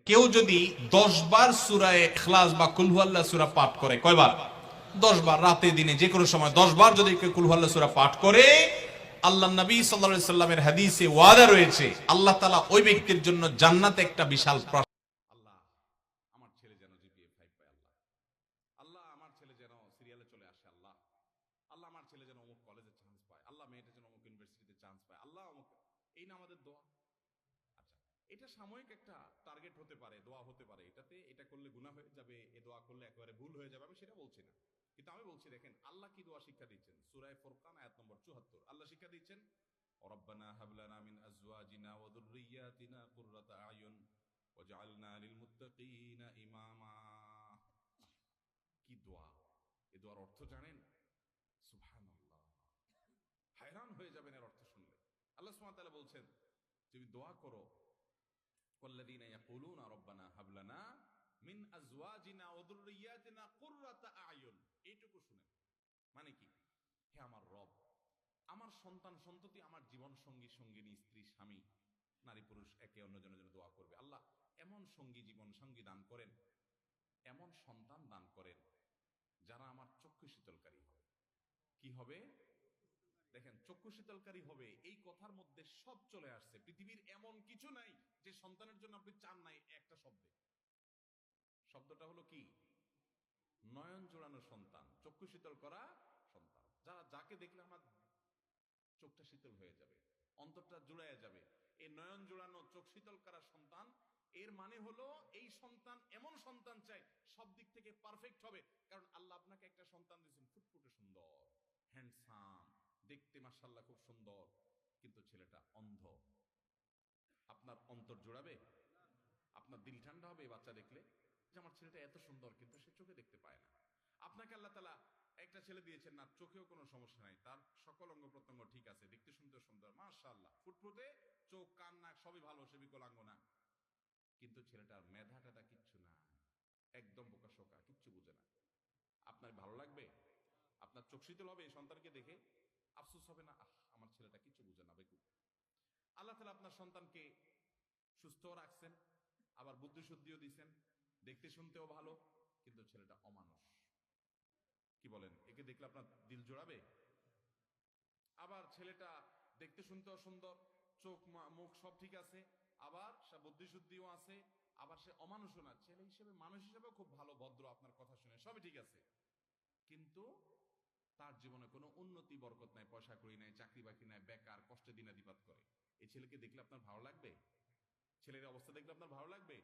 কেউ যদি 10 বার সূরা ইখলাস বা কুল হুয়াল্লাহ সূরা পাঠ করে, কয়বার? 10 বার, রাতে দিনে যে কোনো সময় 10 বার যদি কেউ কুল হুয়াল্লাহ সূরা পাঠ করে, আল্লাহর নবী সাল্লাল্লাহু আলাইহি সাল্লামের হাদিসে ওয়াদা রয়েছে, আল্লাহ তাআলা ওই ব্যক্তির জন্য জান্নাতে একটা বিশাল আল্লাহ আমার ছেলে যেন জিপিএ 5 পায়, আল্লাহ আল্লাহ আমার ছেলে যেন সিরিয়ালে চলে আসে, আল্লাহ আল্লাহ আমার ছেলে যেন অমুক কলেজে চান্স পায়, আল্লাহ মেয়েটা যেন অমুক ইউনিভার্সিটিতে চান্স পায়, আল্লাহ অমুক। এই না আমাদের দোয়া। আচ্ছা, এটা সাময়িক একটা টার্গেট হতে পারে, দোয়া হতে পারে, এটাতে এটা করলে গুনাহ হয়ে যাবে, এ দোয়া করলে একেবারে ভুল হয়ে যাবে, আমি সেটা বলছি না। কিন্তু আমি বলছি, দেখেন আল্লাহ কি দোয়া শিক্ষা দিচ্ছেন। সূরা ফুরকান আয়াত নম্বর ৭৪ আল্লাহ শিক্ষা দিচ্ছেন, রব্বানা হাব লানা মিন আজওয়াজিনা ওয়া যুররিয়াতিনা কুররাতা আয়ুন ওয়াজআলনা লিল মুত্তাকিনা ইমামা। কি দোয়া! এই দোয়ার অর্থ জানেন? সুবহানাল্লাহ, হায়রান হয়ে যাবেন এর অর্থ শুনলে। আল্লাহ সুবহানাহু ওয়া তাআলা বলছেন, তুমি দোয়া করো, ওয়াল্লাযীনা ইয়াকুলুনা রব্বানা হাব লানা মিন আজওয়াজিনা ওয়া যুররিয়াতিনা কুররাতা আয়ুন। এইটুকু শুনেন, মানে কি? হে আমার রব, আমার সন্তান সন্ততি, আমার জীবন সঙ্গী সঙ্গিনী, স্ত্রী স্বামী, নারী পুরুষ একে অন্যজনের জন্য দোয়া করবে, আল্লাহ এমন সঙ্গী জীবন সঙ্গী দান করেন, এমন সন্তান দান করেন যারা আমার চক্ষু শীতলকারী হবে। কি হবে? দেখেন, চক্ষু শীতলকারী হবে, এই কথার মধ্যে সব চলে আসছে। পৃথিবীর এমন কিছু নাই যে সন্তানের জন্য আপনি চান নাই একটা শব্দে। শব্দটা হলো কি? নয়ন জোড়ানো সন্তান, চক্ষু শীতল করা সন্তান, যারা যাকে দেখলে আমার চোখটা শীতল হয়ে যাবে, অন্তরটা জুড়াইয়া যাবে। এই নয়ন জোড়ানো চোখ শীতল করা সন্তান, এর মানে হলো এই সন্তান এমন সন্তান চাই সব দিক থেকে পারফেক্ট হবে। কারণ আল্লাহ আপনাকে একটা সন্তান দিয়েছেন, ফুটফুটে সুন্দর, হ্যান্ডসাম, দেখতে মাশাআল্লাহ খুব সুন্দর, কিন্তু ছেলেটা অন্ধ। আপনার অন্তর জোড়াবে? আপনার দিল ঠান্ডা হবে এই বাচ্চা দেখলে, যে আমার ছেলেটা এত সুন্দর কিন্তু সে চোখে দেখতে পায় না। আপনাকে আল্লাহ তাআলা একটা ছেলে দিয়েছেন না, চোখেও কোনো সমস্যা নাই, তার সকল অঙ্গ প্রত্যঙ্গ ঠিক আছে, দেখতে শুনতে সুন্দর, মাশাআল্লাহ, ফুটফুটে, চোখ কান নাক সবই ভালো, সে বিকলাঙ্গ না, কিন্তু ছেলেটার মেধাটা কিচ্ছু না, একদম বোকা শোকা, কিচ্ছু বুঝে না। আপনার ভালো লাগবে? আপনার চোখ শীতল হবে এই সন্তানকে দেখে? আফসোস হবে না, আহ আমার ছেলেটা কিচ্ছু বুঝে না, বেকুব। আল্লাহ তাআলা আপনার সন্তানকে সুস্থ রাখছেন, আবার বুদ্ধি শুদ্ধিও দিয়েছেন, দেখতে শুনতেও ভালো, কিন্তু ছেলেটা অমানুষ। কি বলেন? একে দেখলে আপনার দিল জোড়াবে? আবার ছেলেটা দেখতে শুনতেও সুন্দর, চোখ মুখ সব ঠিক আছে, আবার সে বুদ্ধি শুদ্ধিও আছে, আবার সে অমানুষও না, ছেলে হিসেবে মানুষ হিসেবেও খুব ভালো, ভদ্র, আপনার কথা শুনে সবই ঠিক আছে, কিন্তু তার জীবনে কোনো উন্নতি বরকত নাই, পয়সা করি নাই, চাকরি বাকরি নাই, বেকার, কষ্টে দিনাতিপাত করে। এই ছেলেকে দেখলে আপনার ভালো লাগবে? ছেলের অবস্থা দেখলে আপনার ভালো লাগবে?